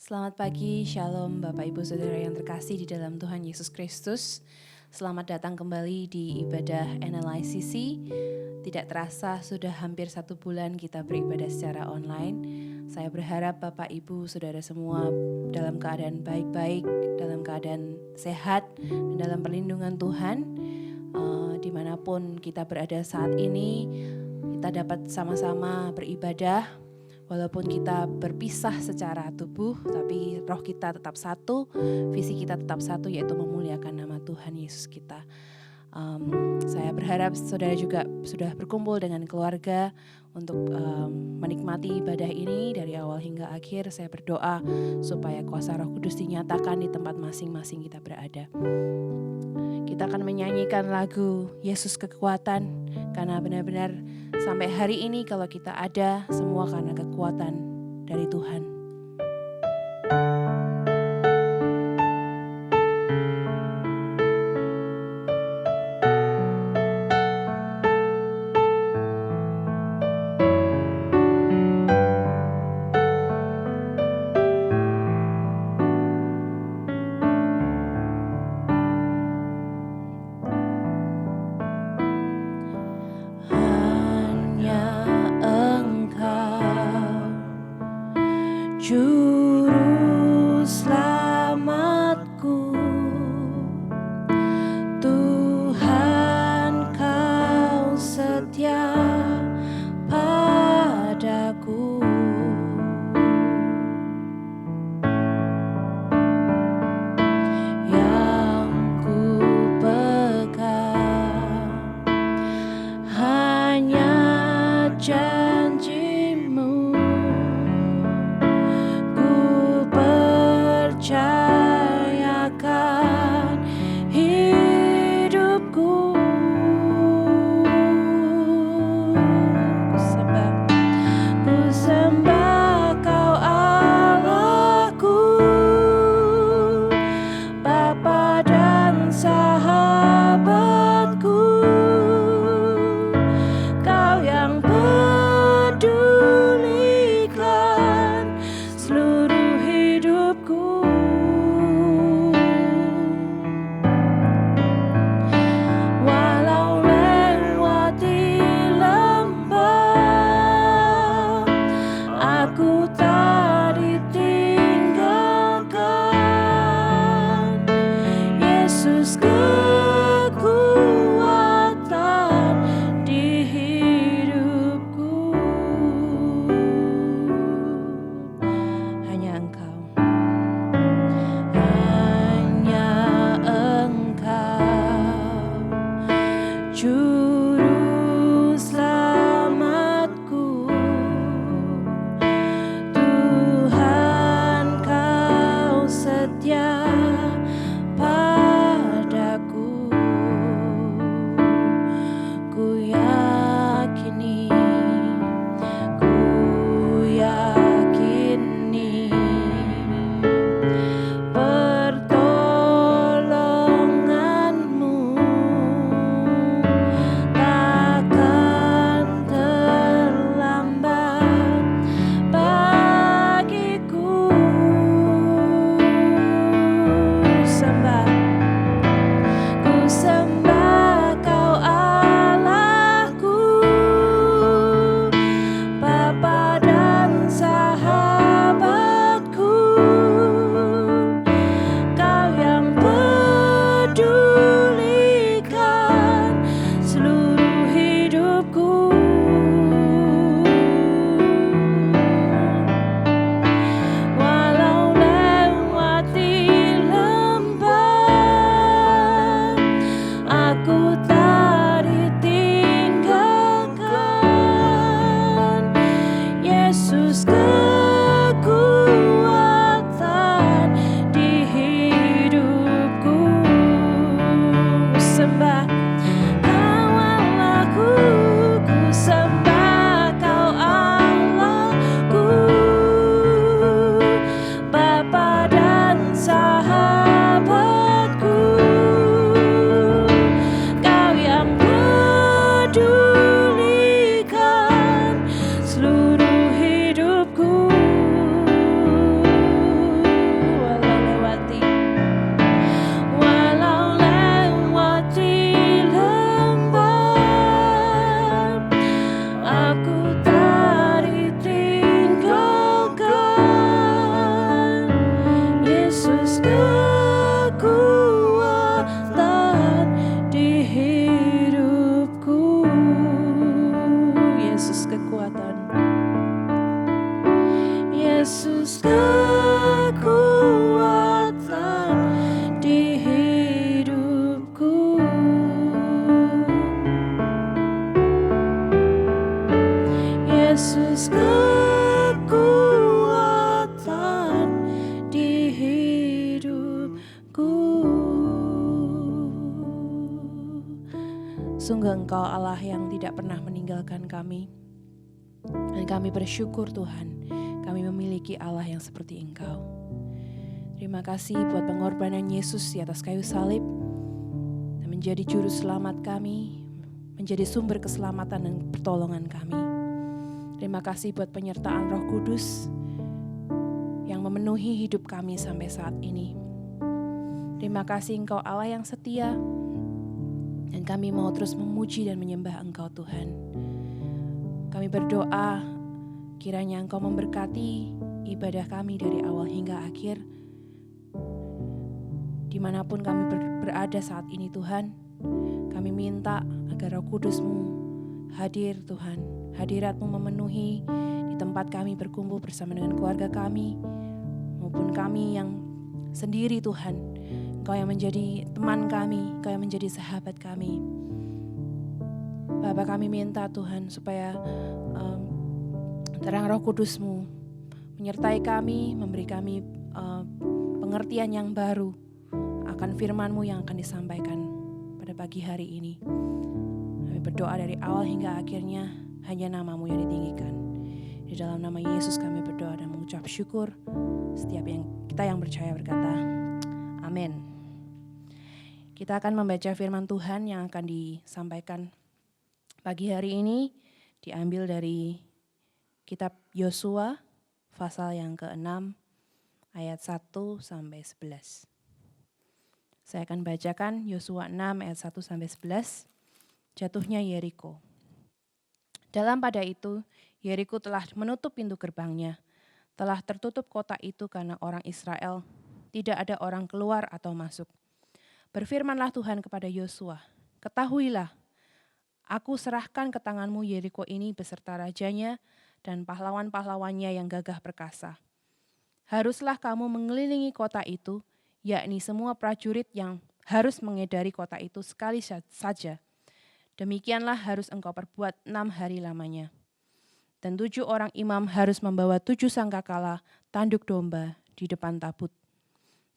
Selamat pagi, Shalom Bapak Ibu Saudara yang terkasih di dalam Tuhan Yesus Kristus. Selamat datang kembali di ibadah NLICC. Tidak terasa sudah hampir 1 bulan kita beribadah secara online. Saya berharap Bapak Ibu Saudara semua dalam keadaan baik-baik, dalam keadaan sehat, dan dalam perlindungan Tuhan. Dimanapun kita berada saat ini, kita dapat sama-sama beribadah. Walaupun kita berpisah secara tubuh, tapi roh kita tetap satu, visi kita tetap satu, yaitu memuliakan nama Tuhan Yesus kita. Saya berharap saudara juga sudah berkumpul dengan keluarga untuk menikmati ibadah ini dari awal hingga akhir. Saya berdoa supaya kuasa Roh Kudus dinyatakan di tempat masing-masing kita berada. Kita akan menyanyikan lagu Yesus Kekuatan, karena benar-benar sampai hari ini kalau kita ada, semua karena kekuatan dari Tuhan. Yesus kekuatan. Yesus kekuatan di hidupku. Yesus kekuatan di hidupku. Sungguh Engkau Allah yang tidak pernah meninggalkan kami. Dan kami bersyukur Tuhan, kami memiliki Allah yang seperti Engkau. Terima kasih buat pengorbanan Yesus di atas kayu salib, dan menjadi juru selamat kami, menjadi sumber keselamatan dan pertolongan kami. Terima kasih buat penyertaan Roh Kudus yang memenuhi hidup kami sampai saat ini. Terima kasih Engkau Allah yang setia, dan kami mau terus memuji dan menyembah Engkau Tuhan. Kami berdoa kiranya Engkau memberkati ibadah kami dari awal hingga akhir. Dimanapun kami berada saat ini Tuhan, kami minta agar Roh Kudus-Mu hadir Tuhan. Hadirat-Mu memenuhi di tempat kami berkumpul bersama dengan keluarga kami, maupun kami yang sendiri Tuhan. Engkau yang menjadi teman kami, Engkau yang menjadi sahabat kami. Bapa, kami minta Tuhan supaya terang Roh Kudus-Mu menyertai kami, memberi kami pengertian yang baru akan firman-Mu yang akan disampaikan pada pagi hari ini. Kami berdoa dari awal hingga akhirnya hanya nama-Mu yang ditinggikan. Di dalam nama Yesus kami berdoa dan mengucap syukur. Setiap kita yang percaya berkata, amin. Kita akan membaca firman Tuhan yang akan disampaikan pagi hari ini, diambil dari kitab Yosua pasal yang ke-6 ayat 1 sampai 11. Saya akan bacakan Yosua 6 ayat 1 sampai 11. Jatuhnya Yeriko. Dalam pada itu, Yeriko telah menutup pintu gerbangnya. Telah tertutup kota itu karena orang Israel. Tidak ada orang keluar atau masuk. Berfirmanlah Tuhan kepada Yosua, ketahuilah, aku serahkan ke tanganmu Yeriko ini beserta rajanya dan pahlawan-pahlawannya yang gagah perkasa. Haruslah kamu mengelilingi kota itu, yakni semua prajurit yang harus mengedari kota itu sekali saja. Demikianlah harus engkau perbuat 6 hari lamanya. Dan 7 orang imam harus membawa 7 sangkakala tanduk domba di depan tabut.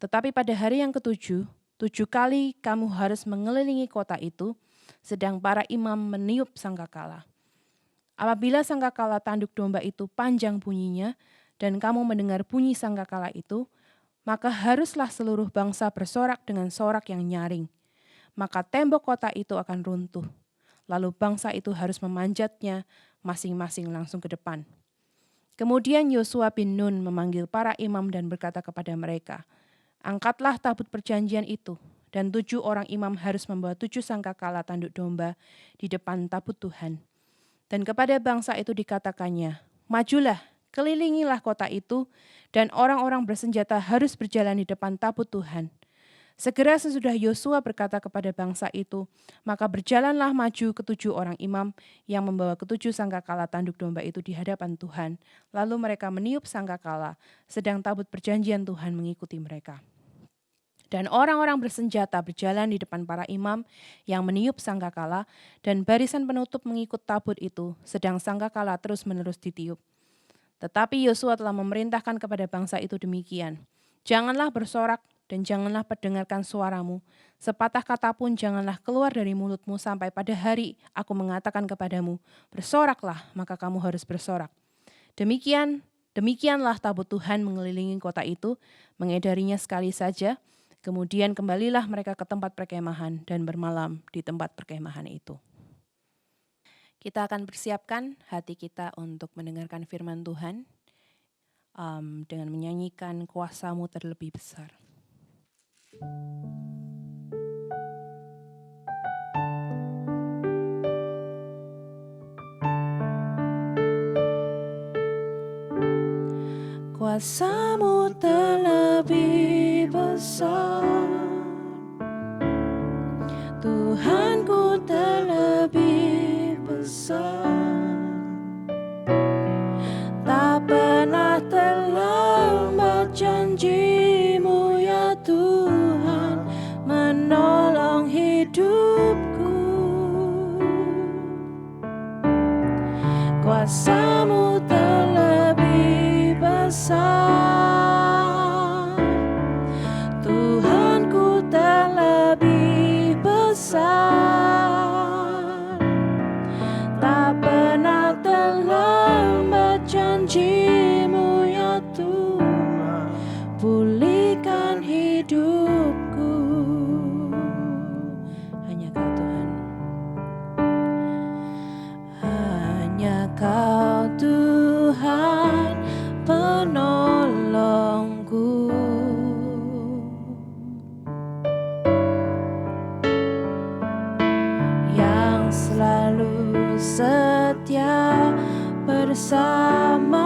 Tetapi pada hari yang ke-7, 7 kali kamu harus mengelilingi kota itu, sedang para imam meniup sangkakala. Apabila sangkakala tanduk domba itu panjang bunyinya, dan kamu mendengar bunyi sangkakala itu, maka haruslah seluruh bangsa bersorak dengan sorak yang nyaring. Maka tembok kota itu akan runtuh. Lalu bangsa itu harus memanjatnya masing-masing langsung ke depan. Kemudian Yosua bin Nun memanggil para imam dan berkata kepada mereka, angkatlah tabut perjanjian itu, dan 7 orang imam harus membawa 7 sangkakala tanduk domba di depan tabut Tuhan. Dan kepada bangsa itu dikatakannya, majulah, kelilingilah kota itu, dan orang-orang bersenjata harus berjalan di depan tabut Tuhan. Segera sesudah Yosua berkata kepada bangsa itu, maka berjalanlah maju ke-7 orang imam yang membawa ke-7 sangkakala tanduk domba itu di hadapan Tuhan. Lalu mereka meniup sangkakala, sedang tabut perjanjian Tuhan mengikuti mereka. Dan orang-orang bersenjata berjalan di depan para imam yang meniup sangkakala, dan barisan penutup mengikut tabut itu, sedang sangkakala terus-menerus ditiup. Tetapi Yosua telah memerintahkan kepada bangsa itu demikian, janganlah bersorak dan janganlah perdengarkan suaramu, sepatah kata pun janganlah keluar dari mulutmu sampai pada hari aku mengatakan kepadamu, bersoraklah, maka kamu harus bersorak. Demikianlah tabut Tuhan mengelilingi kota itu, mengedarinya sekali saja, kemudian kembalilah mereka ke tempat perkemahan dan bermalam di tempat perkemahan itu. Kita akan persiapkan hati kita untuk mendengarkan firman Tuhan dengan menyanyikan kuasa-Mu terlebih besar. Kuasa-Mu terlebih besar, Tuhanku terlebih besar. janji-Mu ya Tuhan menolong hidupku. Kuasa-Mu terlebih besar, Tuhanku terlebih besar. Tak pernah terlambat janji-Mu ya Tuhan, pulihkan hidupku. Hanya Kau Tuhan, hanya Kau Tuhan penolongku. Yang selalu setia bersamaku.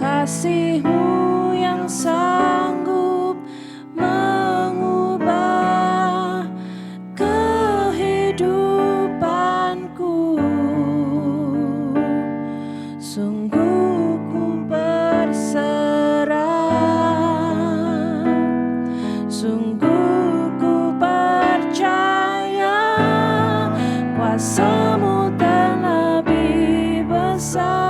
Kasih-Mu yang sanggup mengubah kehidupanku. Sungguh ku berserah, sungguh ku percaya, kuasa-Mu terlebih besar,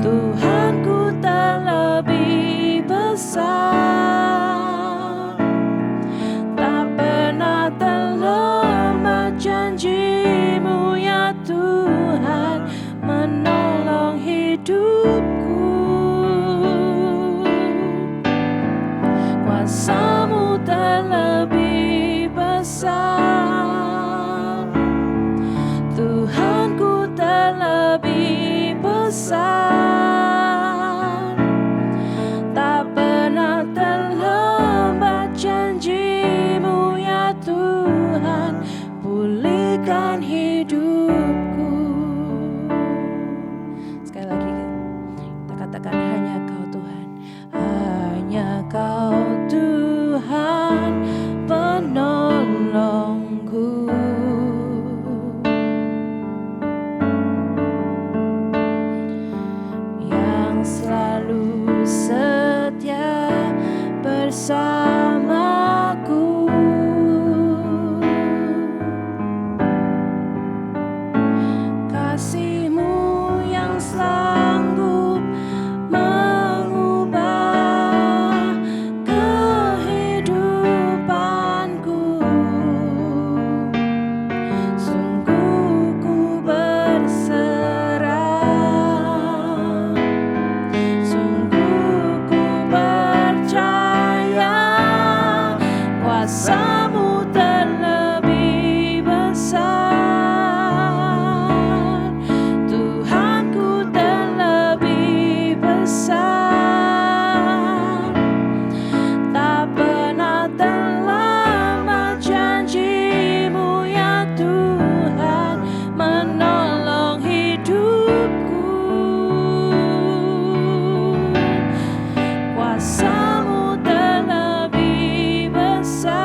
Tuhanku terlebih besar. Tak pernah terlambat janji-Mu ya Tuhan menolong hidupku. Kuasa-Mu terlebih besar, Tuhanku terlebih besar. Tak pernah terlambat janji-Mu ya Tuhan, pulihkan hidupku. Sekali lagi kita katakan, hanya Kau Tuhan, hanya Kau Tuhan penolongku. Yang selalu setia bersamaku. Kasih-Mu yang sanggup mengubah kehidupanku. Sungguh ku berserah, sungguh ku percaya, kuasa-Mu terlebih besar, Tuhanku terlebih besar. Tak pernah terlambat janji-Mu ya Tuhan menolong hidupku. Kuasa-Mu terlebih besar,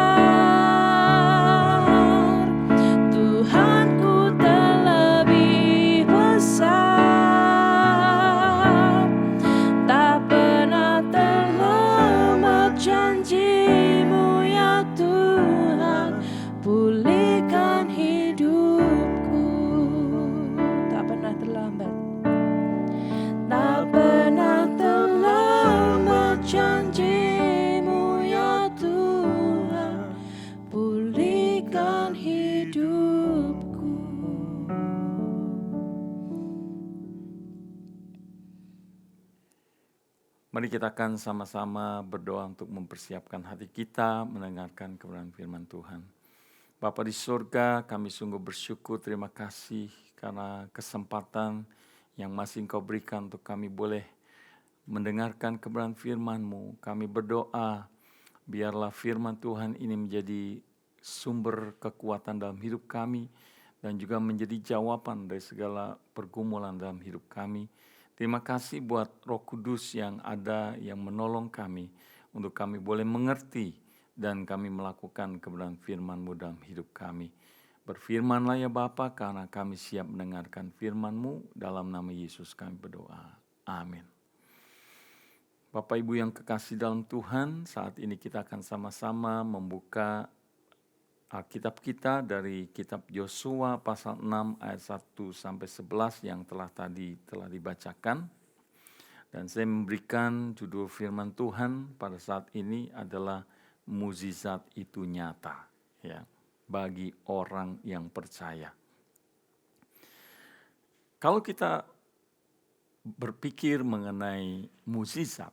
Tuhanku terlebih besar. Tak pernah terlambat janji-Mu ya Tuhan, pulihkan hidupku. Tak pernah terlambat, tak pernah terlambat janji-Mu ya Tuhan, pulihkan hidupku. Mari kita akan sama-sama berdoa untuk mempersiapkan hati kita mendengarkan kebenaran firman Tuhan. Bapa di surga, kami sungguh bersyukur, terima kasih karena kesempatan yang masih Engkau berikan untuk kami boleh mendengarkan kebenaran firman-Mu. Kami berdoa, biarlah firman Tuhan ini menjadi sumber kekuatan dalam hidup kami dan juga menjadi jawaban dari segala pergumulan dalam hidup kami. Terima kasih buat Roh Kudus yang ada, yang menolong kami untuk kami boleh mengerti dan kami melakukan kebenaran firman-Mu dalam hidup kami. Berfirmanlah ya Bapa, karena kami siap mendengarkan firman-Mu. Dalam nama Yesus kami berdoa. Amin. Bapak Ibu yang kekasih dalam Tuhan, saat ini kita akan sama-sama membuka Alkitab kita dari kitab Yosua pasal 6 ayat 1-11 yang telah dibacakan. Dan saya memberikan judul firman Tuhan pada saat ini adalah mukjizat itu nyata, ya, bagi orang yang percaya. Kalau kita berpikir mengenai mukjizat,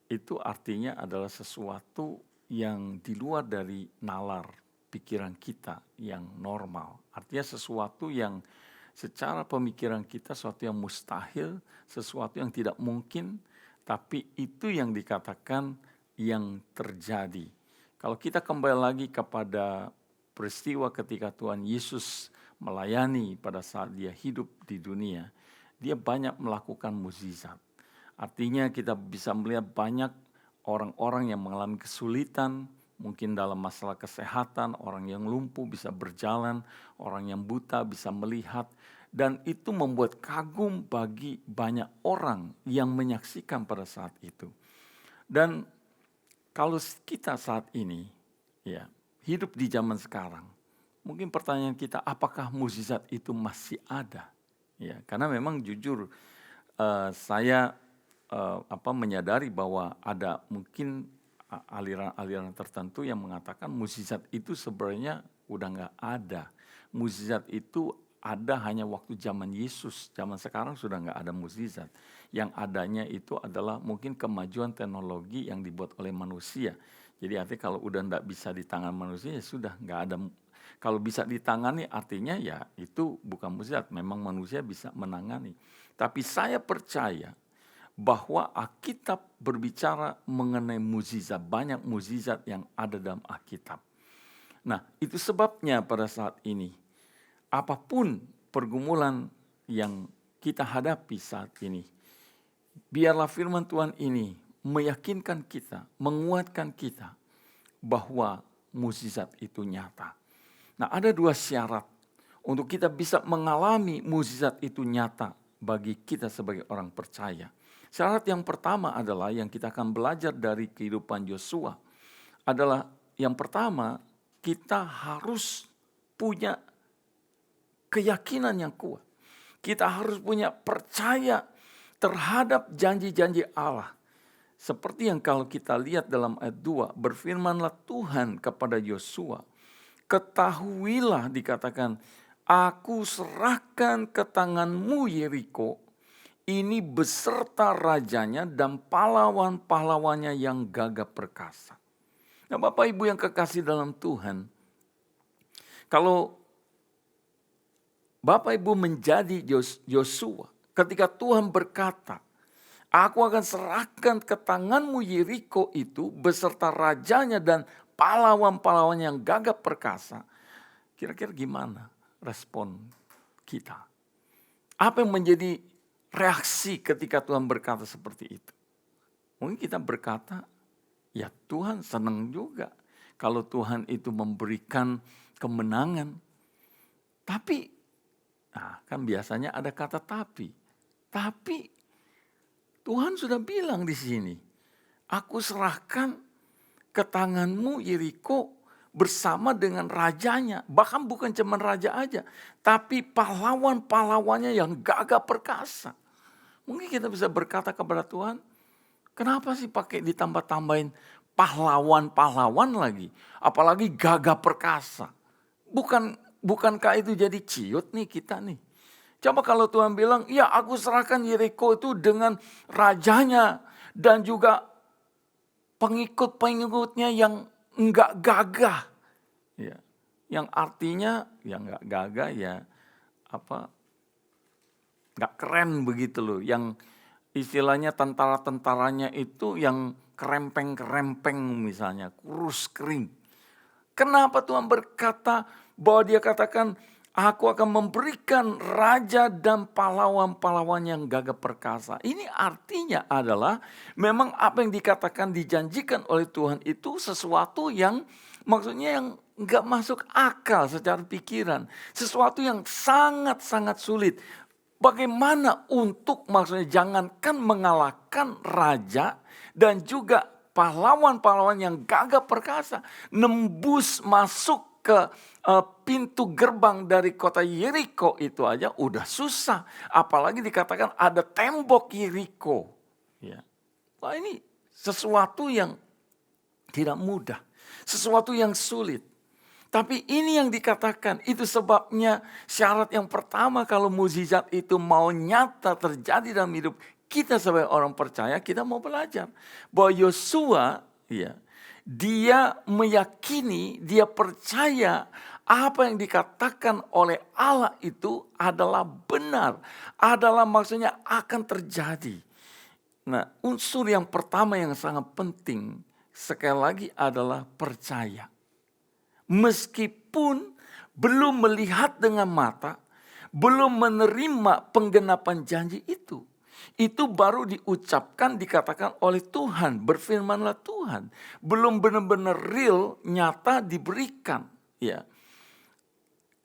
itu artinya adalah sesuatu yang di luar dari nalar pikiran kita yang normal. Artinya sesuatu yang secara pemikiran kita sesuatu yang mustahil, sesuatu yang tidak mungkin, tapi itu yang dikatakan yang terjadi. Kalau kita kembali lagi kepada peristiwa ketika Tuhan Yesus melayani pada saat dia hidup di dunia, dia banyak melakukan mukjizat. Artinya kita bisa melihat banyak orang-orang yang mengalami kesulitan, mungkin dalam masalah kesehatan, orang yang lumpuh bisa berjalan, orang yang buta bisa melihat, dan itu membuat kagum bagi banyak orang yang menyaksikan pada saat itu. Dan kalau kita saat ini, ya, hidup di zaman sekarang, mungkin pertanyaan kita, apakah mukjizat itu masih ada? Ya, karena memang jujur saya menyadari bahwa ada mungkin aliran-aliran tertentu yang mengatakan mukjizat itu sebenarnya udah nggak ada. Mukjizat itu ada hanya waktu zaman Yesus. Zaman sekarang sudah nggak ada mukjizat. Yang adanya itu adalah mungkin kemajuan teknologi yang dibuat oleh manusia. Jadi artinya kalau udah nggak bisa di tangan manusia ya sudah nggak ada. Kalau bisa ditangani artinya ya itu bukan mukjizat. Memang manusia bisa menangani. Tapi saya percaya bahwa Alkitab berbicara mengenai mukjizat. Banyak mukjizat yang ada dalam Alkitab. Nah, itu sebabnya pada saat ini, apapun pergumulan yang kita hadapi saat ini, biarlah firman Tuhan ini meyakinkan kita, menguatkan kita bahwa mukjizat itu nyata. Nah, ada dua syarat untuk kita bisa mengalami mukjizat itu nyata bagi kita sebagai orang percaya. Syarat yang pertama adalah yang kita akan belajar dari kehidupan Yosua adalah yang pertama, kita harus punya keyakinan yang kuat. Kita harus punya percaya terhadap janji-janji Allah. Seperti yang kalau kita lihat dalam ayat 2, berfirmanlah Tuhan kepada Yosua, ketahuilah dikatakan, aku serahkan ke tanganmu Yeriko, ini beserta rajanya dan pahlawan-pahlawannya yang gagah perkasa. Nah, Bapak Ibu yang kekasih dalam Tuhan, kalau Bapak Ibu menjadi Yosua, ketika Tuhan berkata, aku akan serahkan ke tanganmu Yeriko itu beserta rajanya dan pahlawan-pahlawan yang gagah perkasa. Kira-kira gimana respon kita? Apa yang menjadi reaksi ketika Tuhan berkata seperti itu? Mungkin kita berkata, ya Tuhan senang juga kalau Tuhan itu memberikan kemenangan. Tapi, kan biasanya ada kata tapi. Tapi Tuhan sudah bilang di sini, aku serahkan ke tanganmu Yeriko bersama dengan rajanya. Bahkan bukan cuma raja aja, tapi pahlawan-pahlawannya yang gagah perkasa. Mungkin kita bisa berkata kepada Tuhan, kenapa sih pakai ditambah-tambahin pahlawan-pahlawan lagi? Apalagi gagah perkasa. Bukankah itu jadi ciut nih kita nih? Coba kalau Tuhan bilang, ya aku serahkan Yeriko itu dengan rajanya dan juga pengikut-pengikutnya yang enggak gagah. Ya, yang artinya yang enggak gagah ya enggak keren begitu loh. Yang istilahnya tentara-tentaranya itu yang kerempeng-kerempeng misalnya, kurus kering. Kenapa Tuhan berkata bahwa dia katakan Aku akan memberikan raja dan pahlawan-pahlawan yang gagah perkasa. Ini artinya adalah memang apa yang dikatakan dijanjikan oleh Tuhan itu sesuatu yang maksudnya yang nggak masuk akal secara pikiran. Sesuatu yang sangat-sangat sulit. Bagaimana untuk maksudnya jangankan mengalahkan raja dan juga pahlawan-pahlawan yang gagah perkasa. Nembus masuk ke pintu gerbang dari kota Yeriko itu aja udah susah. Apalagi dikatakan ada tembok Yeriko. Ya. Wah, ini sesuatu yang tidak mudah. Sesuatu yang sulit. Tapi ini yang dikatakan, itu sebabnya syarat yang pertama kalau mukjizat itu mau nyata terjadi dalam hidup kita sebagai orang percaya, kita mau belajar. Bahwa Yosua, ya, dia meyakini, dia percaya apa yang dikatakan oleh Allah itu adalah benar. Adalah maksudnya akan terjadi. Nah, unsur yang pertama yang sangat penting sekali lagi adalah percaya. Meskipun belum melihat dengan mata, belum menerima penggenapan janji itu. Itu baru diucapkan, dikatakan oleh Tuhan, berfirmanlah Tuhan. Belum benar-benar real, nyata diberikan. Ya.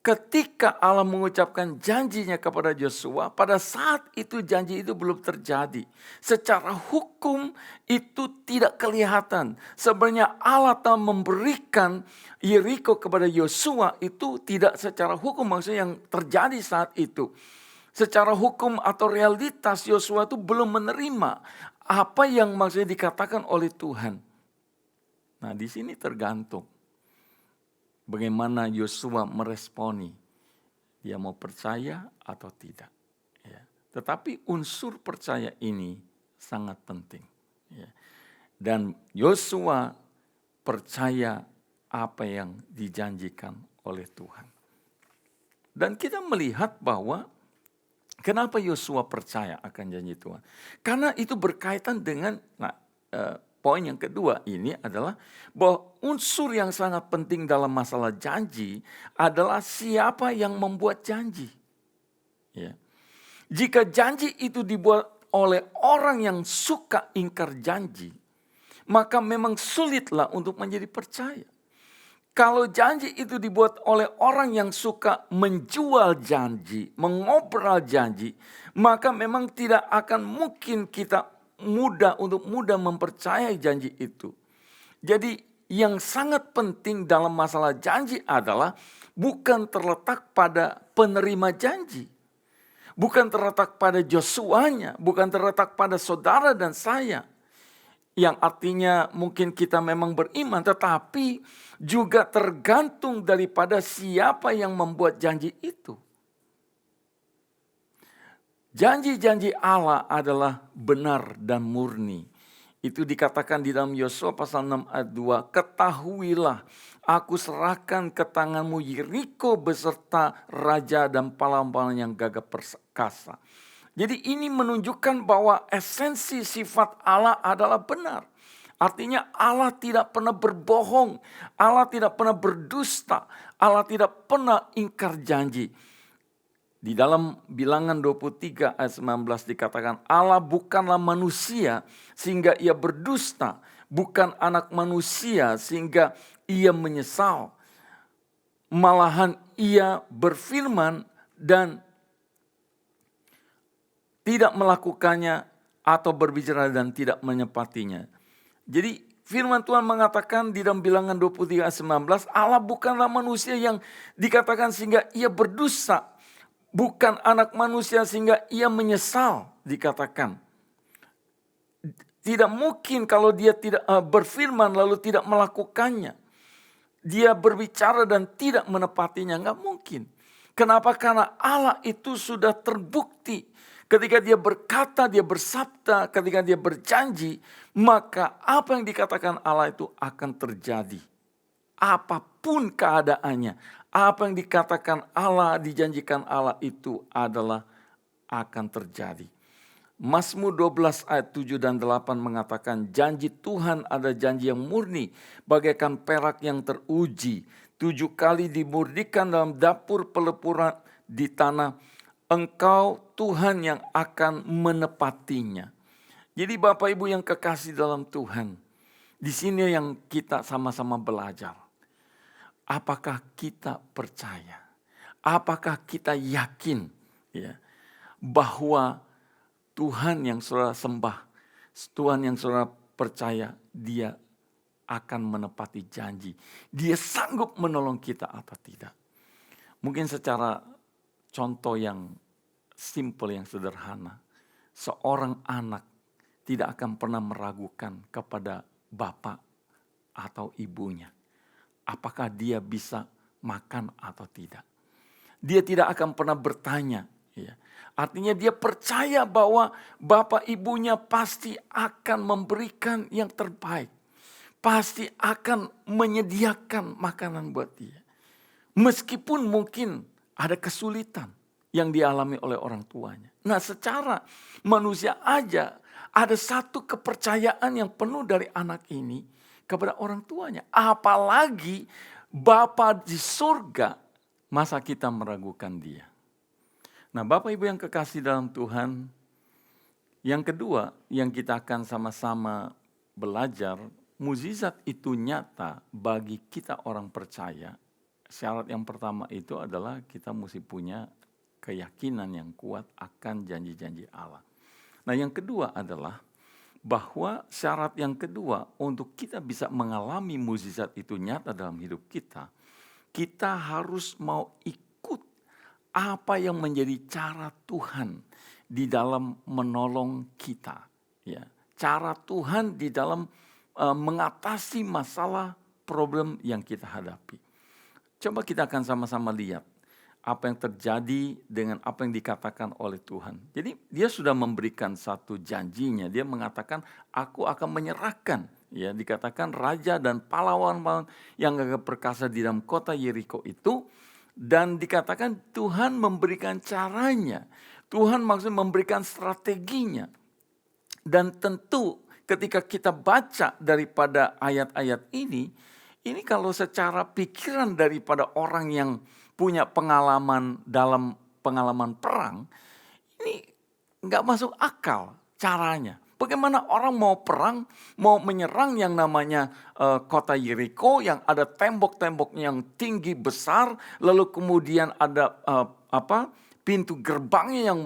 Ketika Allah mengucapkan janjinya kepada Yosua, pada saat itu janji itu belum terjadi. Secara hukum itu tidak kelihatan. Sebenarnya Allah telah memberikan Yeriko kepada Yosua itu tidak secara hukum, maksudnya yang terjadi saat itu. Secara hukum atau realitas Yosua itu belum menerima apa yang maksudnya dikatakan oleh Tuhan. Nah, di sini tergantung bagaimana Yosua meresponi, dia mau percaya atau tidak. Ya. Tetapi unsur percaya ini sangat penting. Ya. Dan Yosua percaya apa yang dijanjikan oleh Tuhan. Dan kita melihat bahwa kenapa Yosua percaya akan janji Tuhan? Karena itu berkaitan dengan, poin yang kedua ini adalah bahwa unsur yang sangat penting dalam masalah janji adalah siapa yang membuat janji. Ya. Jika janji itu dibuat oleh orang yang suka ingkar janji, maka memang sulitlah untuk menjadi percaya. Kalau janji itu dibuat oleh orang yang suka menjual janji, mengobrol janji, maka memang tidak akan mungkin kita mudah mempercayai janji itu. Jadi yang sangat penting dalam masalah janji adalah bukan terletak pada penerima janji. Bukan terletak pada Josuanya, bukan terletak pada saudara dan saya. Yang artinya mungkin kita memang beriman, tetapi juga tergantung daripada siapa yang membuat janji itu. Janji-janji Allah adalah benar dan murni. Itu dikatakan di dalam Yosua pasal 6 ayat 2. Ketahuilah, aku serahkan ke tanganmu Yeriko beserta raja dan pahlawan-pahlawan yang gagah perkasa. Jadi ini menunjukkan bahwa esensi sifat Allah adalah benar. Artinya Allah tidak pernah berbohong, Allah tidak pernah berdusta, Allah tidak pernah ingkar janji. Di dalam Bilangan 23 ayat 19 dikatakan Allah bukanlah manusia sehingga ia berdusta, bukan anak manusia sehingga ia menyesal. Malahan ia berfirman dan tidak melakukannya atau berbicara dan tidak menepatinya. Jadi firman Tuhan mengatakan di dalam Bilangan 23 ayat 19, Allah bukanlah manusia yang dikatakan sehingga ia berdosa, bukan anak manusia sehingga ia menyesal dikatakan. Tidak mungkin kalau dia tidak berfirman lalu tidak melakukannya. Dia berbicara dan tidak menepatinya, enggak mungkin. Kenapa? Karena Allah itu sudah terbukti. Ketika dia berkata, dia bersabda, ketika dia berjanji, maka apa yang dikatakan Allah itu akan terjadi. Apapun keadaannya, apa yang dikatakan Allah, dijanjikan Allah itu adalah akan terjadi. Mazmur 12 ayat 7 dan 8 mengatakan janji Tuhan ada janji yang murni bagaikan perak yang teruji. 7 kali dimurnikan dalam dapur peleburan di tanah. Engkau Tuhan yang akan menepatinya. Jadi Bapak Ibu yang kekasih dalam Tuhan, di sini yang kita sama-sama belajar. Apakah kita percaya? Apakah kita yakin ya, bahwa Tuhan yang saudara sembah, Tuhan yang saudara percaya, Dia akan menepati janji. Dia sanggup menolong kita atau tidak. Mungkin secara contoh yang simple, yang sederhana. Seorang anak tidak akan pernah meragukan kepada bapak atau ibunya. Apakah dia bisa makan atau tidak. Dia tidak akan pernah bertanya. Ya. Artinya dia percaya bahwa bapak ibunya pasti akan memberikan yang terbaik. Pasti akan menyediakan makanan buat dia. Meskipun mungkin ada kesulitan yang dialami oleh orang tuanya. Nah, secara manusia aja ada satu kepercayaan yang penuh dari anak ini kepada orang tuanya. Apalagi Bapa di surga, masa kita meragukan Dia. Nah, Bapak Ibu yang kekasih dalam Tuhan, yang kedua yang kita akan sama-sama belajar, mukjizat itu nyata bagi kita orang percaya. Syarat yang pertama itu adalah kita mesti punya keyakinan yang kuat akan janji-janji Allah. Nah, yang kedua adalah bahwa syarat yang kedua untuk kita bisa mengalami mukjizat itu nyata dalam hidup kita, kita harus mau ikut apa yang menjadi cara Tuhan di dalam menolong kita. Ya, cara Tuhan di dalam mengatasi masalah problem yang kita hadapi. Coba kita akan sama-sama lihat apa yang terjadi dengan apa yang dikatakan oleh Tuhan. Jadi dia sudah memberikan satu janjinya. Dia mengatakan, aku akan menyerahkan. Ya, dikatakan raja dan pahlawan-pahlawan yang gagah perkasa di dalam kota Yeriko itu. Dan dikatakan Tuhan memberikan caranya. Tuhan maksudnya memberikan strateginya. Dan tentu ketika kita baca daripada ayat-ayat ini kalau secara pikiran daripada orang yang punya pengalaman dalam pengalaman perang, ini nggak masuk akal caranya. Bagaimana orang mau perang, mau menyerang yang namanya kota Yeriko yang ada tembok-temboknya yang tinggi besar, lalu kemudian ada pintu gerbangnya yang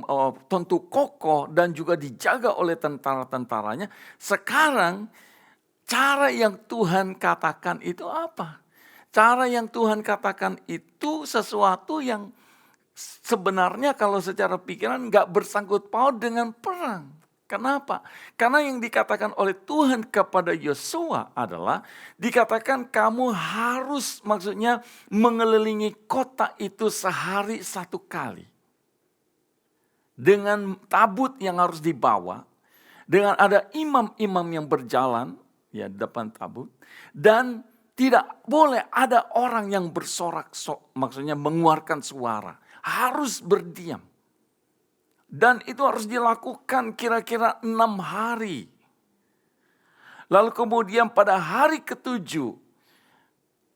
tentu kokoh dan juga dijaga oleh tentara-tentaranya. Sekarang cara yang Tuhan katakan itu apa? Cara yang Tuhan katakan itu sesuatu yang sebenarnya kalau secara pikiran gak bersangkut paut dengan perang. Kenapa? Karena yang dikatakan oleh Tuhan kepada Yosua adalah dikatakan kamu harus maksudnya mengelilingi kota itu sehari 1 kali. Dengan tabut yang harus dibawa, dengan ada imam-imam yang berjalan ya depan tabut, dan tidak boleh ada orang yang bersorak-sok, maksudnya mengeluarkan suara. Harus berdiam. Dan itu harus dilakukan kira-kira 6 hari. Lalu kemudian pada hari ke-7,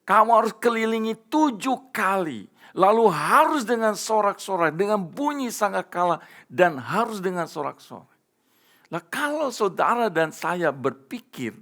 kamu harus kelilingi 7 kali. Lalu harus dengan sorak-sorai, dengan bunyi sangkakala, dan harus dengan sorak-sorai. Nah, kalau saudara dan saya berpikir,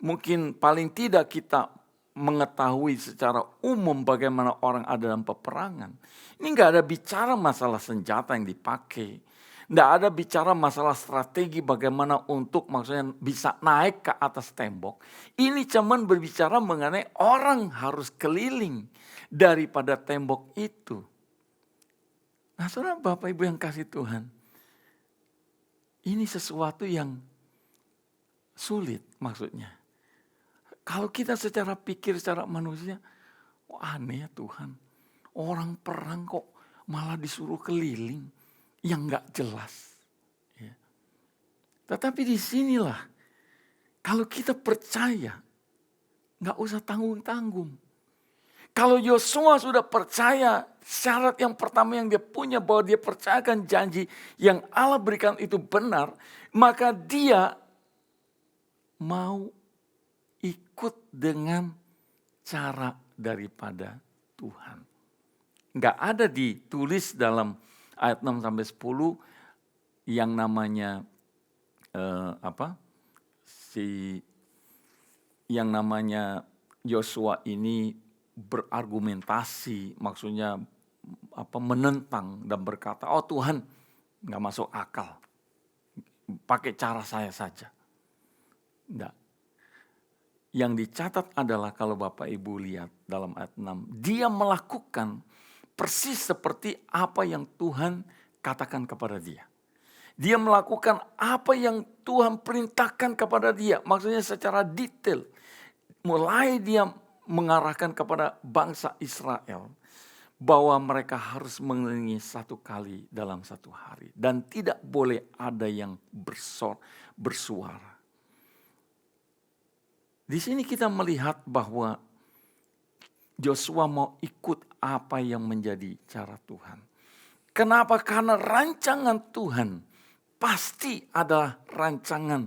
mungkin paling tidak kita mengetahui secara umum bagaimana orang ada dalam peperangan. Ini nggak ada bicara masalah senjata yang dipakai. Nggak ada bicara masalah strategi bagaimana untuk maksudnya bisa naik ke atas tembok. Ini cuman berbicara mengenai orang harus keliling daripada tembok itu. Nah, saudara Bapak Ibu yang kasih Tuhan, ini sesuatu yang sulit maksudnya. Kalau kita secara pikir, secara manusia, aneh ya Tuhan. Orang perang kok malah disuruh keliling yang gak jelas. Ya. Tetapi disinilah, kalau kita percaya, gak usah tanggung-tanggung. Kalau Yosua sudah percaya, syarat yang pertama yang dia punya bahwa dia percayakan janji yang Allah berikan itu benar, maka dia mau ikut dengan cara daripada Tuhan. Enggak ada ditulis dalam ayat 6 sampai 10 yang namanya yang namanya Yosua ini berargumentasi, maksudnya menentang dan berkata, oh Tuhan nggak masuk akal, pakai cara saya saja. Enggak. Yang dicatat adalah kalau Bapak Ibu lihat dalam ayat 6, dia melakukan persis seperti apa yang Tuhan katakan kepada dia. Dia melakukan apa yang Tuhan perintahkan kepada dia, maksudnya secara detail. Mulai dia mengarahkan kepada bangsa Israel bahwa mereka harus mengelilingi 1 kali dalam 1 hari. Dan tidak boleh ada yang bersuara. Di sini kita melihat bahwa Yosua mau ikut apa yang menjadi cara Tuhan. Kenapa? Karena rancangan Tuhan pasti adalah rancangan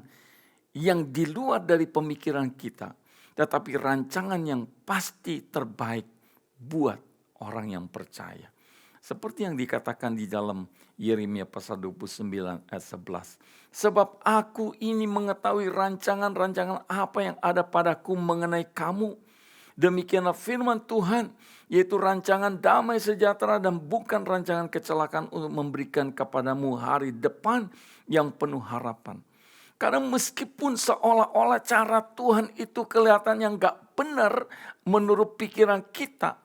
yang di luar dari pemikiran kita. Tetapi rancangan yang pasti terbaik buat orang yang percaya. Seperti yang dikatakan di dalam Yeremia pasal 29 ayat 11. Sebab aku ini mengetahui rancangan-rancangan apa yang ada padaku mengenai kamu. Demikianlah firman Tuhan, yaitu rancangan damai sejahtera dan bukan rancangan kecelakaan untuk memberikan kepadamu hari depan yang penuh harapan. Karena meskipun seolah-olah cara Tuhan itu kelihatannya gak benar menurut pikiran kita.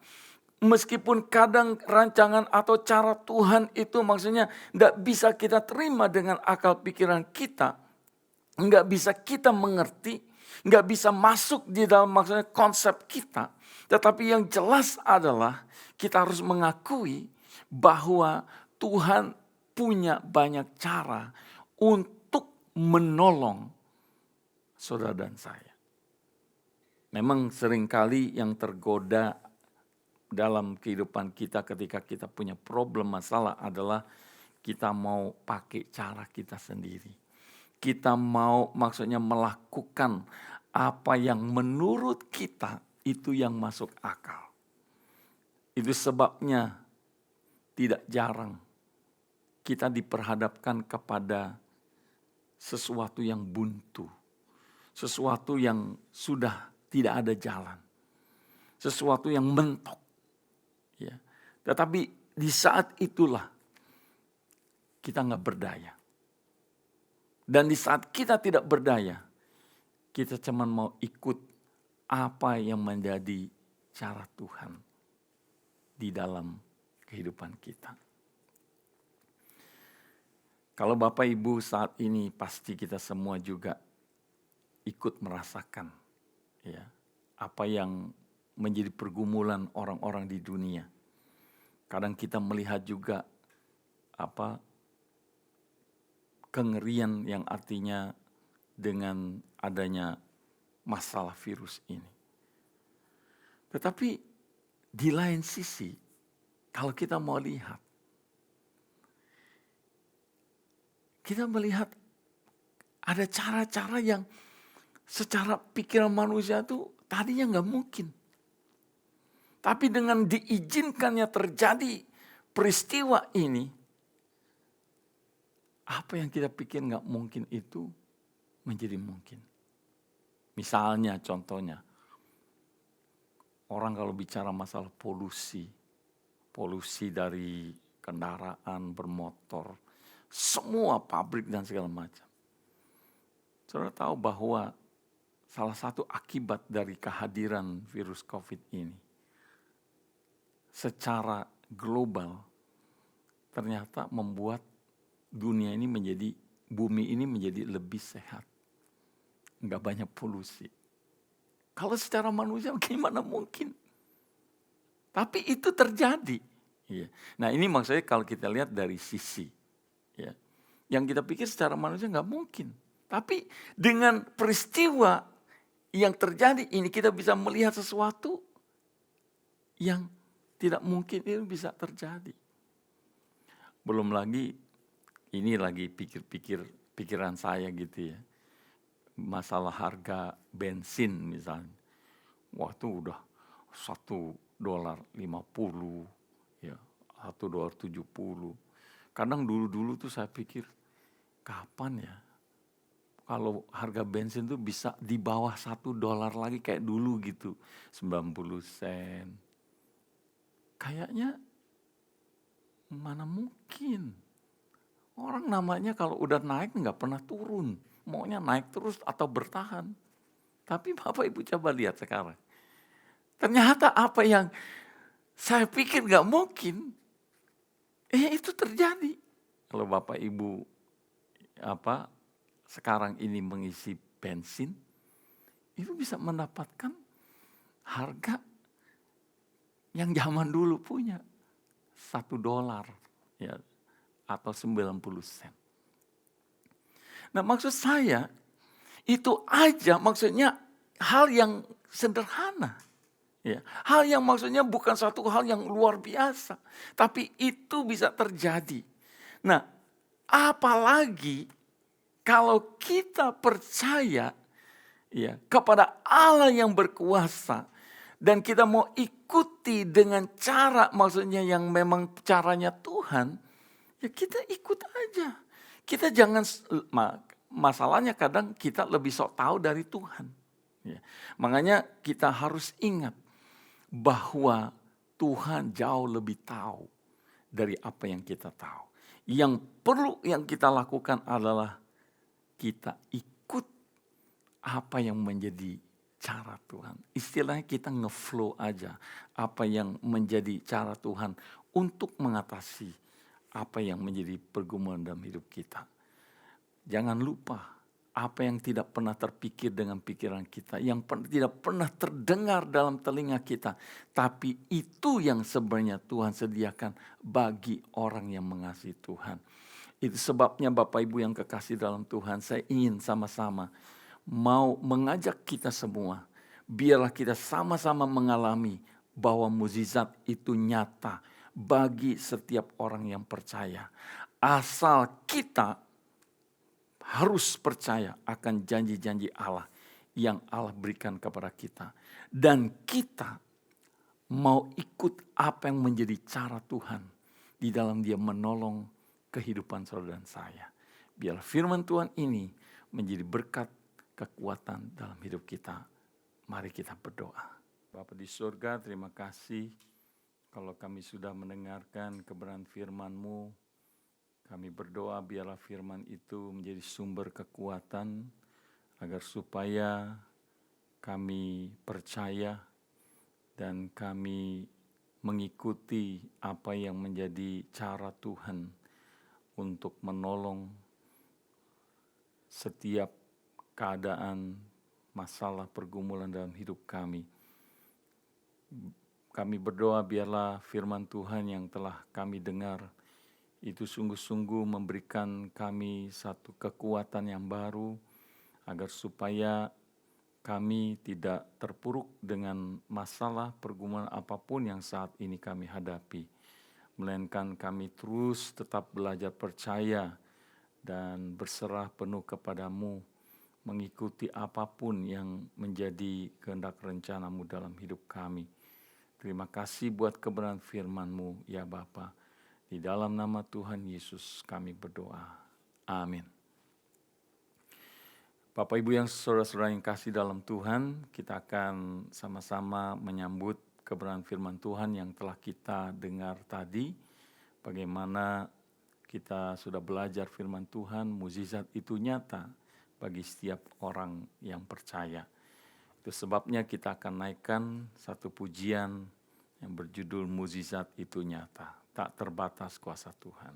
Meskipun kadang rancangan atau cara Tuhan itu maksudnya gak bisa kita terima dengan akal pikiran kita. Gak bisa kita mengerti, gak bisa masuk di dalam maksudnya konsep kita. Tetapi yang jelas adalah kita harus mengakui bahwa Tuhan punya banyak cara untuk menolong saudara dan saya. Memang seringkali yang tergoda dalam kehidupan kita ketika kita punya problem masalah adalah kita mau pakai cara kita sendiri. Kita mau maksudnya melakukan apa yang menurut kita itu yang masuk akal. Itu sebabnya tidak jarang kita diperhadapkan kepada sesuatu yang buntu. Sesuatu yang sudah tidak ada jalan. Sesuatu yang mentok. Ya. Tetapi di saat itulah kita nggak berdaya. Dan di saat kita tidak berdaya, kita cuma mau ikut apa yang menjadi cara Tuhan di dalam kehidupan kita. Kalau Bapak Ibu saat ini pasti kita semua juga ikut merasakan ya, apa yang menjadi pergumulan orang-orang di dunia. Kadang kita melihat juga kengerian yang artinya dengan adanya masalah virus ini. Tetapi di lain sisi, kalau kita mau lihat, kita melihat ada cara-cara yang secara pikiran manusia itu tadinya nggak mungkin. Tapi dengan diizinkannya terjadi peristiwa ini, apa yang kita pikir nggak mungkin itu menjadi mungkin. Misalnya contohnya, orang kalau bicara masalah polusi dari kendaraan bermotor, semua pabrik dan segala macam. Saudara tahu bahwa salah satu akibat dari kehadiran virus COVID ini, secara global ternyata membuat dunia ini bumi ini menjadi lebih sehat. Enggak banyak polusi. Kalau secara manusia gimana mungkin? Tapi itu terjadi. Ya. Nah ini maksudnya kalau kita lihat dari sisi. Ya. Yang kita pikir secara manusia enggak mungkin. Tapi dengan peristiwa yang terjadi ini kita bisa melihat sesuatu yang tidak mungkin itu bisa terjadi. Belum lagi, ini lagi pikiran saya gitu ya. Masalah harga bensin misalnya. Wah itu udah $1.50 ya, $1.70. Kadang dulu tuh saya pikir, kapan ya kalau harga bensin tuh bisa di bawah $1 lagi kayak dulu gitu, 90 sen. Kayaknya mana mungkin. Orang namanya kalau udah naik nggak pernah turun. Maunya naik terus atau bertahan. Tapi Bapak Ibu coba lihat sekarang. Ternyata apa yang saya pikir nggak mungkin, itu terjadi. Kalau Bapak Ibu sekarang ini mengisi bensin, itu bisa mendapatkan harga yang zaman dulu punya, $1 ya, atau 90 sen. Nah maksud saya, itu aja maksudnya hal yang sederhana. Ya, hal yang maksudnya bukan satu hal yang luar biasa. Tapi itu bisa terjadi. Nah apalagi kalau kita percaya ya, kepada Allah yang berkuasa. Dan kita mau ikuti dengan cara maksudnya yang memang caranya Tuhan. Ya kita ikut aja. Kita jangan, masalahnya kadang kita lebih sok tahu dari Tuhan. Ya. Makanya kita harus ingat bahwa Tuhan jauh lebih tahu dari apa yang kita tahu. Yang perlu yang kita lakukan adalah kita ikut apa yang menjadi cara Tuhan. Istilahnya kita ngeflow aja apa yang menjadi cara Tuhan untuk mengatasi apa yang menjadi pergumulan dalam hidup kita. Jangan lupa apa yang tidak pernah terpikir dengan pikiran kita, yang tidak pernah terdengar dalam telinga kita, tapi itu yang sebenarnya Tuhan sediakan bagi orang yang mengasihi Tuhan. Itu sebabnya Bapak Ibu yang kekasih dalam Tuhan, saya ingin sama-sama mau mengajak kita semua, biarlah kita sama-sama mengalami bahwa mukjizat itu nyata bagi setiap orang yang percaya. Asal kita harus percaya akan janji-janji Allah yang Allah berikan kepada kita. Dan kita mau ikut apa yang menjadi cara Tuhan di dalam Dia menolong kehidupan saudara dan saya. Biar firman Tuhan ini menjadi berkat kekuatan dalam hidup kita. Mari kita berdoa. Bapa di surga, terima kasih kalau kami sudah mendengarkan kebenaran firman-Mu. Kami berdoa biarlah firman itu menjadi sumber kekuatan agar supaya kami percaya dan kami mengikuti apa yang menjadi cara Tuhan untuk menolong setiap keadaan, masalah, pergumulan dalam hidup kami. Kami berdoa biarlah firman Tuhan yang telah kami dengar itu sungguh-sungguh memberikan kami satu kekuatan yang baru agar supaya kami tidak terpuruk dengan masalah pergumulan apapun yang saat ini kami hadapi. Melainkan kami terus tetap belajar percaya dan berserah penuh kepadamu, mengikuti apapun yang menjadi kehendak rencana-Mu dalam hidup kami. Terima kasih buat kebenaran firman-Mu ya Bapa. Di dalam nama Tuhan Yesus kami berdoa. Amin. Bapak Ibu yang saudara-saudara yang kasih dalam Tuhan, kita akan sama-sama menyambut kebenaran firman Tuhan yang telah kita dengar tadi. Bagaimana kita sudah belajar firman Tuhan, mukjizat itu nyata bagi setiap orang yang percaya. Itu sebabnya kita akan naikkan satu pujian yang berjudul mukjizat itu nyata, tak terbatas kuasa Tuhan.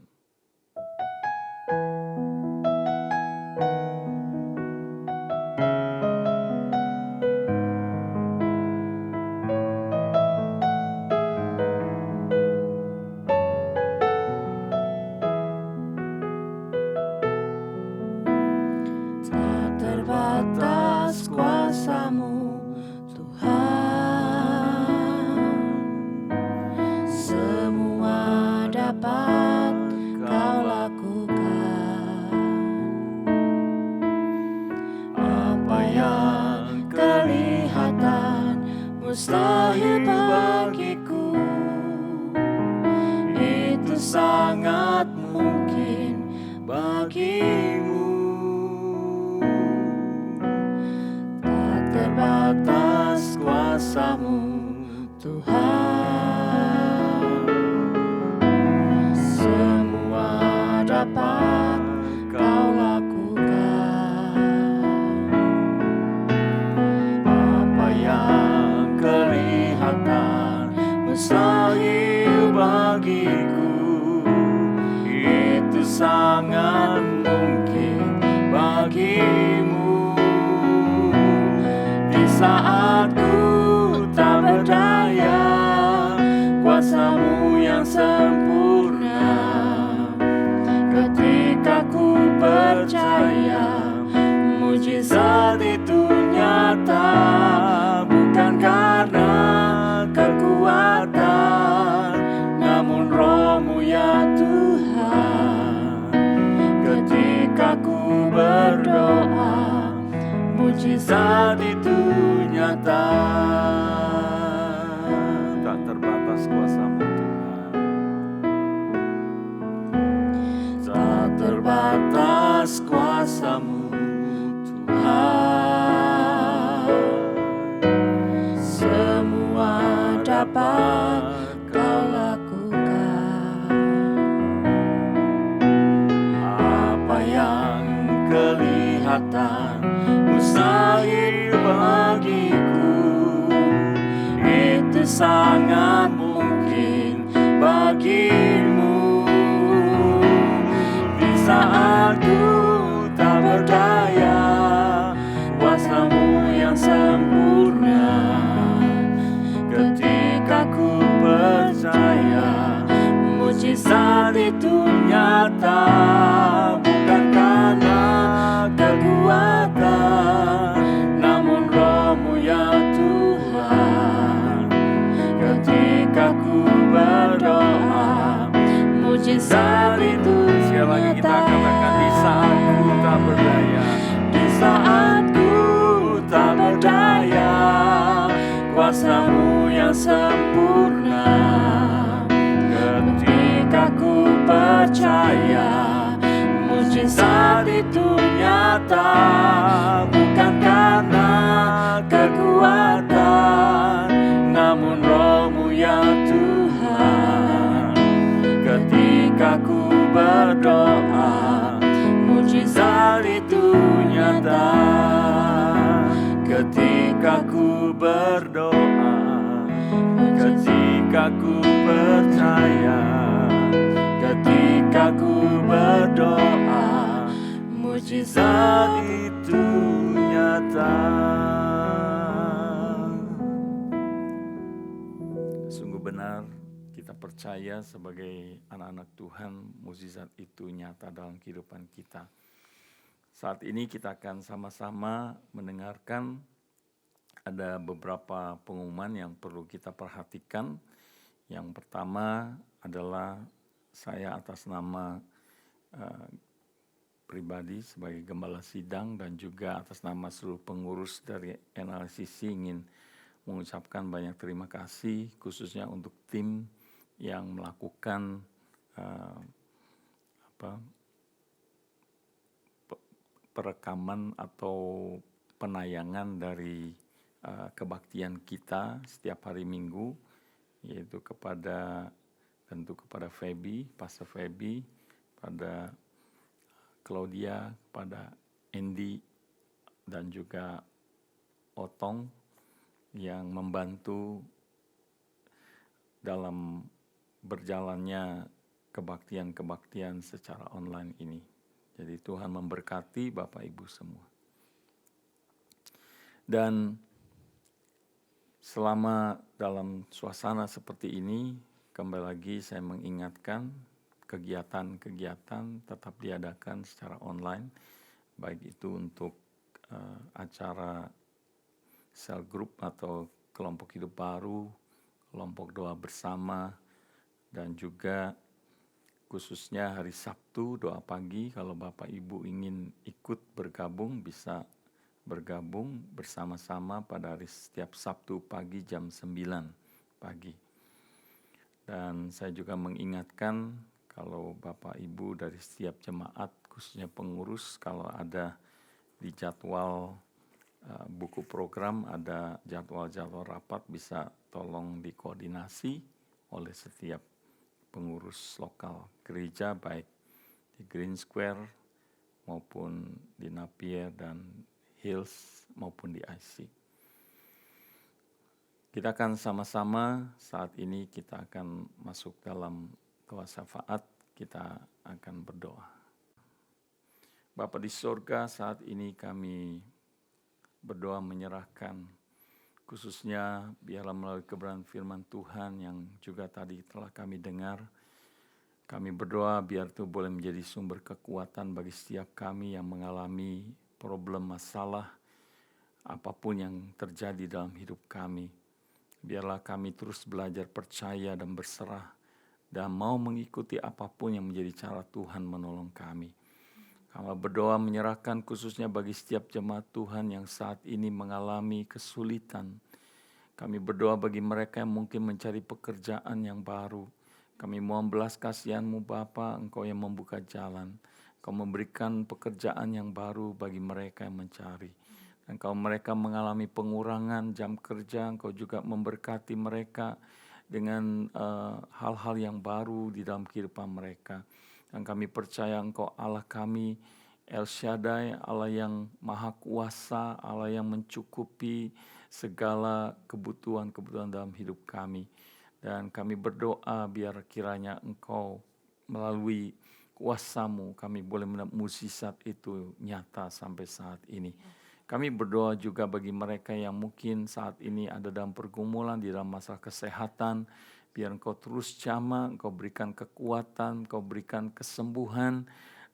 Terbatas kuasa-Mu Tuhan, mustahil bagiku, itu sangat mungkin bagimu. Tak terbatas kuasa-Mu, Tuhan. Semua dapat Kau lakukan. Apa yang kelihatan mustahil bagiku, itu sangat mungkin bagimu. Di saat ku tak berdaya, kuasa-Mu yang sempurna. Ketika ku percaya, mujizat itu nyata, bukan karena kekuatan, namun Roh-Mu ya Tuhan. Ketika ku berdoa, mujizat itu nyata. Tak terbatas kuasa-Mu, Tuhan. Tak terbatas kuasa-Mu, Tuhan. Semua dapat Kau lakukan. Apa yang kelihatan mustahil bagiku, itu sangat mungkin bagimu. Di saat ku tak berdaya, kuasa-Mu yang sempurna. Ketika ku percaya, mujizat itu nyata, bukan karena kekuatan, namun Roh-Mu ya Tuhan. Ketika ku berdoa, mujizat itu sekali lagi kita katakan, di saat ku tak berdaya, di saat ku tak berdaya, kuasa-Mu yang sempurna. Ketika ku percaya, mujizat itu nyata, bukan karena kekuatan, namun Roh-Mu ya Tuhan. Ketika ku berdoa, mujizat itu nyata. Ketika ku berdoa, ketika ku percaya, ketika ku berdoa, mujizat itu nyata. Sungguh benar kita percaya sebagai anak-anak Tuhan, mujizat itu nyata dalam kehidupan kita. Saat ini kita akan sama-sama mendengarkan ada beberapa pengumuman yang perlu kita perhatikan. Yang pertama adalah saya atas nama pribadi sebagai gembala sidang dan juga atas nama seluruh pengurus dari NLCC ingin mengucapkan banyak terima kasih khususnya untuk tim yang melakukan perekaman atau penayangan dari kebaktian kita setiap hari Minggu, yaitu tentu kepada Feby, Pastor Feby, pada Claudia, pada Andy, dan juga Otong yang membantu dalam berjalannya kebaktian-kebaktian secara online ini. Jadi Tuhan memberkati Bapak Ibu semua. Dan selama dalam suasana seperti ini, kembali lagi saya mengingatkan kegiatan-kegiatan tetap diadakan secara online, baik itu untuk acara cell group atau kelompok hidup baru, kelompok doa bersama, dan juga khususnya hari Sabtu doa pagi. Kalau Bapak Ibu ingin ikut bergabung bisa bergabung bersama-sama pada hari setiap Sabtu pagi jam 9 pagi. Dan saya juga mengingatkan kalau Bapak Ibu dari setiap jemaat, khususnya pengurus, kalau ada di jadwal buku program, ada jadwal-jadwal rapat, bisa tolong dikoordinasi oleh setiap pengurus lokal gereja, baik di Green Square maupun di Napier dan Hills maupun di IC. Kita akan sama-sama saat ini kita akan masuk dalam doa syafaat, kita akan berdoa. Bapa di sorga, saat ini kami berdoa menyerahkan khususnya biarlah melalui kebenaran firman Tuhan yang juga tadi telah kami dengar. Kami berdoa biar itu boleh menjadi sumber kekuatan bagi setiap kami yang mengalami problem masalah apapun yang terjadi dalam hidup kami. Biarlah kami terus belajar percaya dan berserah dan mau mengikuti apapun yang menjadi cara Tuhan menolong kami. Kami berdoa menyerahkan khususnya bagi setiap jemaat Tuhan yang saat ini mengalami kesulitan. Kami berdoa bagi mereka yang mungkin mencari pekerjaan yang baru. Kami mohon belas kasihan-Mu Bapa, Engkau yang membuka jalan. Engkau memberikan pekerjaan yang baru bagi mereka yang mencari. Dan kalau mereka mengalami pengurangan jam kerja, Engkau juga memberkati mereka dengan hal-hal yang baru di dalam kehidupan mereka. Dan kami percaya Engkau Allah kami, El Shaddai, Allah yang maha kuasa, Allah yang mencukupi segala kebutuhan-kebutuhan dalam hidup kami. Dan kami berdoa biar kiranya Engkau melalui kuasa-Mu kami boleh melihat mukjizat itu nyata sampai saat ini. Kami berdoa juga bagi mereka yang mungkin saat ini ada dalam pergumulan di dalam masalah kesehatan. Biar Engkau terus jamah, Engkau berikan kekuatan, Engkau berikan kesembuhan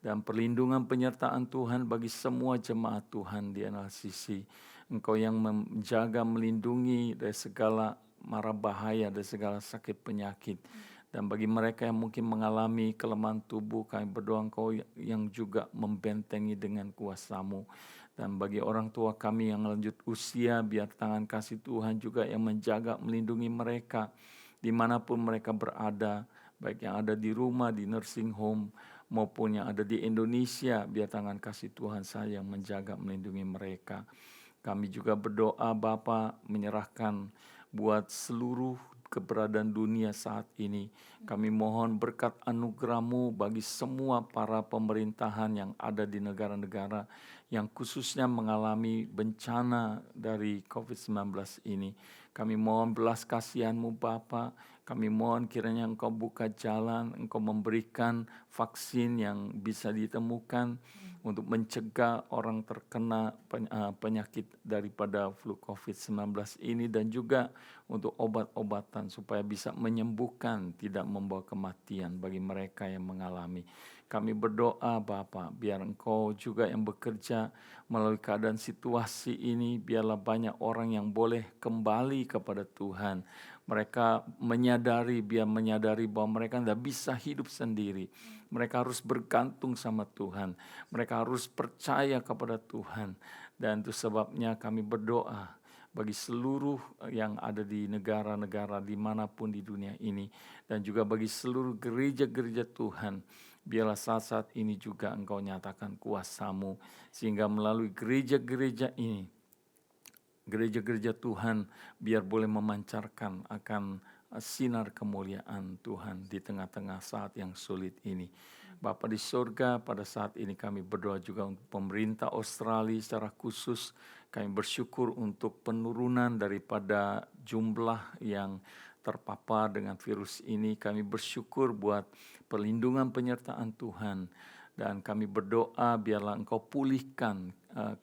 dan perlindungan penyertaan Tuhan bagi semua jemaat Tuhan di NLCC. Engkau yang menjaga, melindungi dari segala mara bahaya, dari segala sakit penyakit. Dan bagi mereka yang mungkin mengalami kelemahan tubuh, kami berdoa Engkau yang juga membentengi dengan kuasa-Mu. Dan bagi orang tua kami yang lanjut usia, biar tangan kasih Tuhan juga yang menjaga, melindungi mereka dimanapun mereka berada, baik yang ada di rumah, di nursing home, maupun yang ada di Indonesia, biar tangan kasih Tuhan saya yang menjaga, melindungi mereka. Kami juga berdoa Bapa menyerahkan buat seluruh keberadaan dunia saat ini. Kami mohon berkat anugerah-Mu bagi semua para pemerintahan yang ada di negara-negara yang khususnya mengalami bencana dari COVID-19 ini. Kami mohon belas kasihan-Mu Bapa. Kami mohon kiranya Engkau buka jalan, Engkau memberikan vaksin yang bisa ditemukan untuk mencegah orang terkena penyakit daripada flu COVID-19 ini, dan juga untuk obat-obatan supaya bisa menyembuhkan, tidak membawa kematian bagi mereka yang mengalami. Kami berdoa Bapa, biar Engkau juga yang bekerja melalui keadaan situasi ini, biarlah banyak orang yang boleh kembali kepada Tuhan. Mereka menyadari bahwa mereka tidak bisa hidup sendiri. Mereka harus bergantung sama Tuhan. Mereka harus percaya kepada Tuhan. Dan itu sebabnya kami berdoa bagi seluruh yang ada di negara-negara dimanapun di dunia ini. Dan juga bagi seluruh gereja-gereja Tuhan. Biarlah saat-saat ini juga Engkau nyatakan kuasa-Mu. Sehingga melalui gereja-gereja ini, gereja-gereja Tuhan biar boleh memancarkan akan sinar kemuliaan Tuhan di tengah-tengah saat yang sulit ini. Bapa di surga, pada saat ini kami berdoa juga untuk pemerintah Australia secara khusus. Kami bersyukur untuk penurunan daripada jumlah yang terpapar dengan virus ini. Kami bersyukur buat perlindungan penyertaan Tuhan. Dan kami berdoa biarlah Engkau pulihkan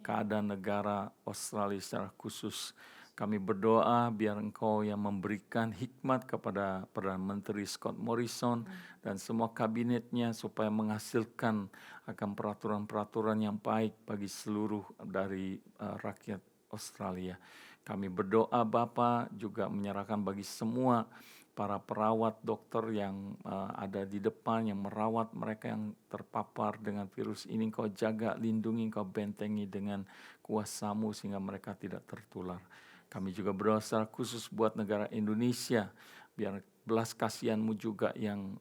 keadaan negara Australia secara khusus. Kami berdoa biar Engkau yang memberikan hikmat kepada Perdana Menteri Scott Morrison dan semua kabinetnya supaya menghasilkan akan peraturan-peraturan yang baik bagi seluruh dari rakyat Australia. Kami berdoa Bapa juga menyerahkan bagi semua para perawat, dokter yang ada di depan, yang merawat mereka yang terpapar dengan virus ini. Engkau jaga, lindungi, Engkau bentengi dengan kuasa-Mu sehingga mereka tidak tertular. Kami juga berdoa secara khusus buat negara Indonesia, biar belas kasihan-Mu juga yang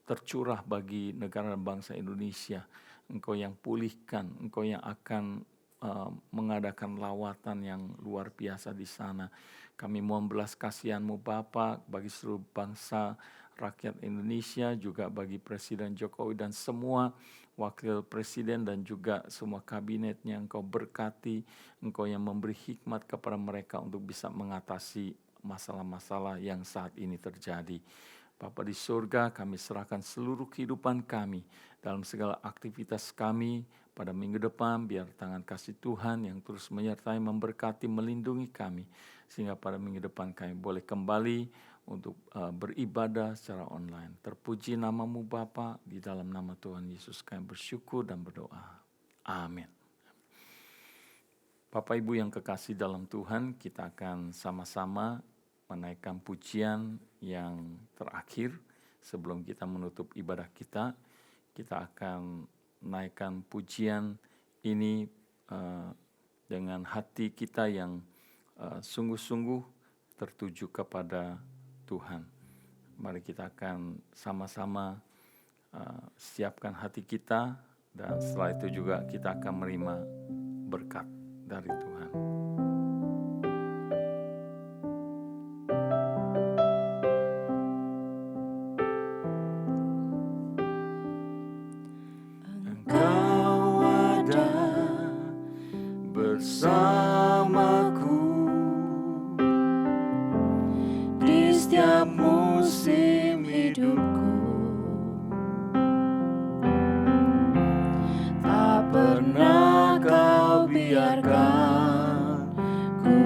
tercurah bagi negara dan bangsa Indonesia. Engkau yang pulihkan, Engkau yang akan mengadakan lawatan yang luar biasa di sana. Kami mohon belas kasihan-Mu Bapa bagi seluruh bangsa rakyat Indonesia, juga bagi Presiden Jokowi dan semua wakil presiden dan juga semua kabinetnya. Engkau berkati, Engkau yang memberi hikmat kepada mereka untuk bisa mengatasi masalah-masalah yang saat ini terjadi. Bapa di surga, kami serahkan seluruh kehidupan kami dalam segala aktivitas kami pada minggu depan, biar tangan kasih Tuhan yang terus menyertai, memberkati, melindungi kami, sehingga pada minggu depan kami boleh kembali untuk beribadah secara online. Terpuji nama-Mu Bapa, di dalam nama Tuhan Yesus kami bersyukur dan berdoa. Amin. Bapak Ibu yang kekasih dalam Tuhan, kita akan sama-sama menaikkan pujian yang terakhir sebelum kita menutup ibadah kita. Kita akan naikkan pujian ini dengan hati kita yang sungguh-sungguh tertuju kepada Tuhan. Mari kita akan sama-sama siapkan hati kita, dan setelah itu juga kita akan menerima berkat dari Tuhan. Engkau ada bersamaku di setiap musim hidupku. Tak pernah Kau biarkan ku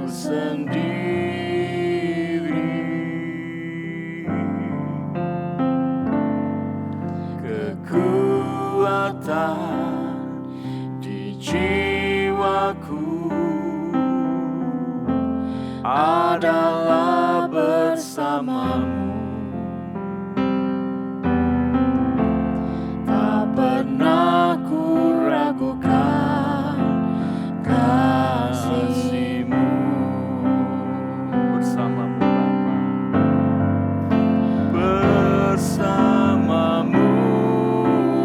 sendiri. Kekuatan di jiwaku adalah bersama-Mu. Tak pernah ku ragukan kasih-Mu. Bersama-Mu Bapa, bersama-Mu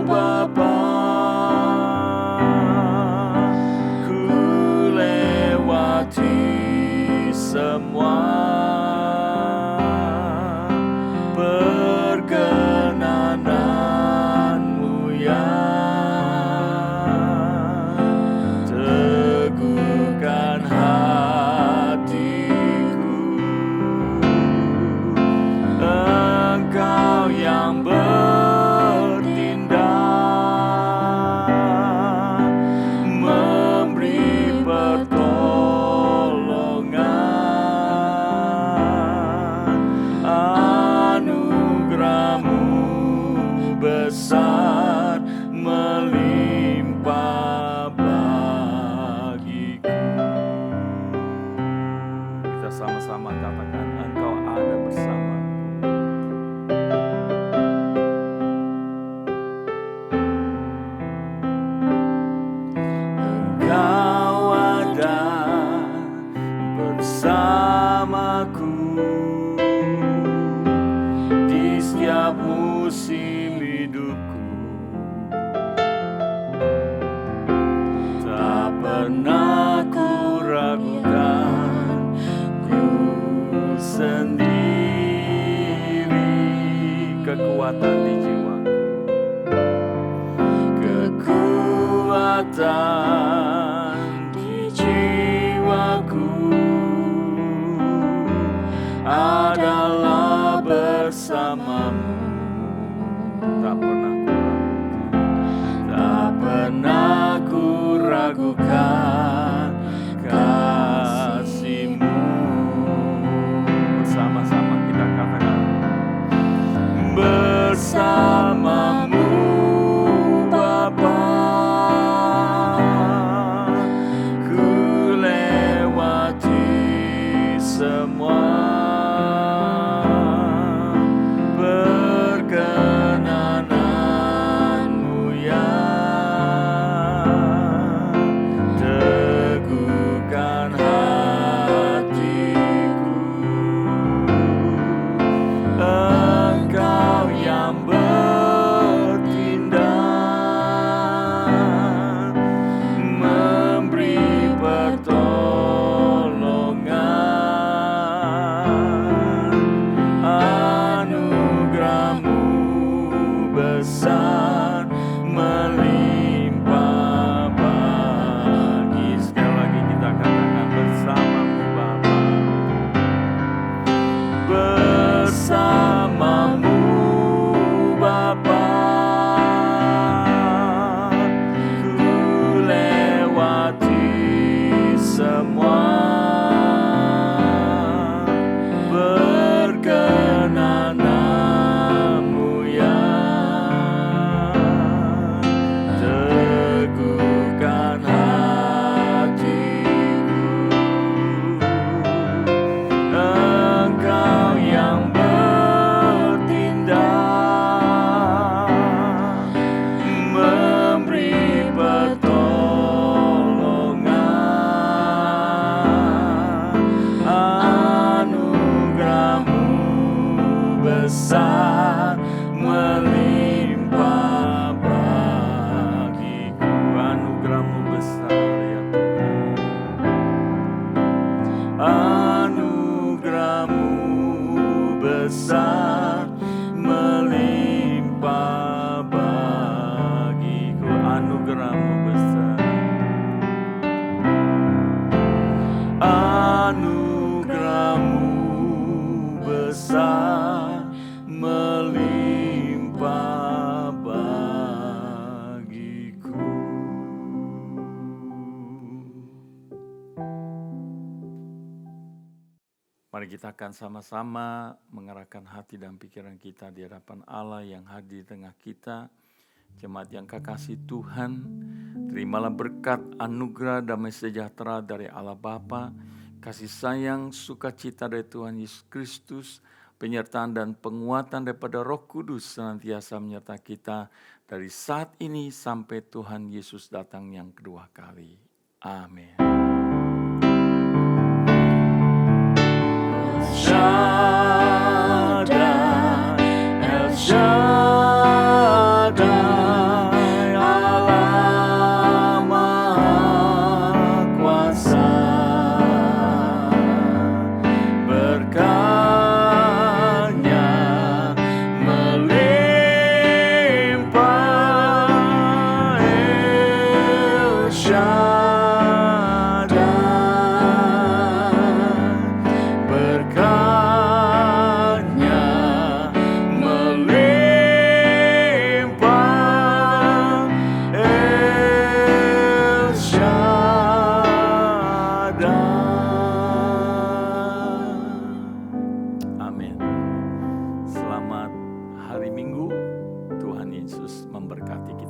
Bapa, ku lewati semua perkenanan-Mu yang teguhkan hatiku. Engkau yang bertindak, memberi pertolongan. Anugerah-Mu besar melimpah bagiku. Kita sama-sama katakan, Engkau ada bersama. Engkau ada bersamaku di setiap musim hidupku. Tak pernah ku ragukan ku sendiri. Kekuatan di jiwaku, kekuatan di jiwaku adalah bersama-Mu. Tak pernah ku ragukan kasih-Mu. Bersama-sama kita katakan, bersama-Mu Bapa, ku lewati semua semua. Perkenananmu ya teguhkan hatiku. Engkau yang bertindak, memberi pertolongan. Anugerahmu besar melimpah bagi. Sekali lagi kita katakan bersamamu Bapa. Bersamamu Bapa, ku lewati semua. Perkenananmu ya teguhkan hatiku. Engkau yang bertindak, memberi pertolongan. Anugerahmu besar melimpah bagiku. Anugerahmu besar ya Tuhan. Anugerahmu besar melimpah bagiku. Anugerahmu besar. Anugerahmu besar melimpah bagiku. Mari kita akan sama-sama mengarahkan hati dan pikiran kita di hadapan Allah yang hadir di tengah kita. Jemaat yang kekasih Tuhan, terimalah berkat, anugerah, damai sejahtera dari Allah Bapa, kasih sayang, sukacita dari Tuhan Yesus Kristus, penyertaan dan penguatan daripada Roh Kudus senantiasa menyertai kita dari saat ini sampai Tuhan Yesus datang yang kedua kali. Amin. El Shaddai, Allah Maha Kuasa, berkat-Nya melimpah. El Shaddai, berkat-Nya melimpah. El Shaddai. Amin. Selamat hari Minggu. Tuhan Yesus memberkati kita.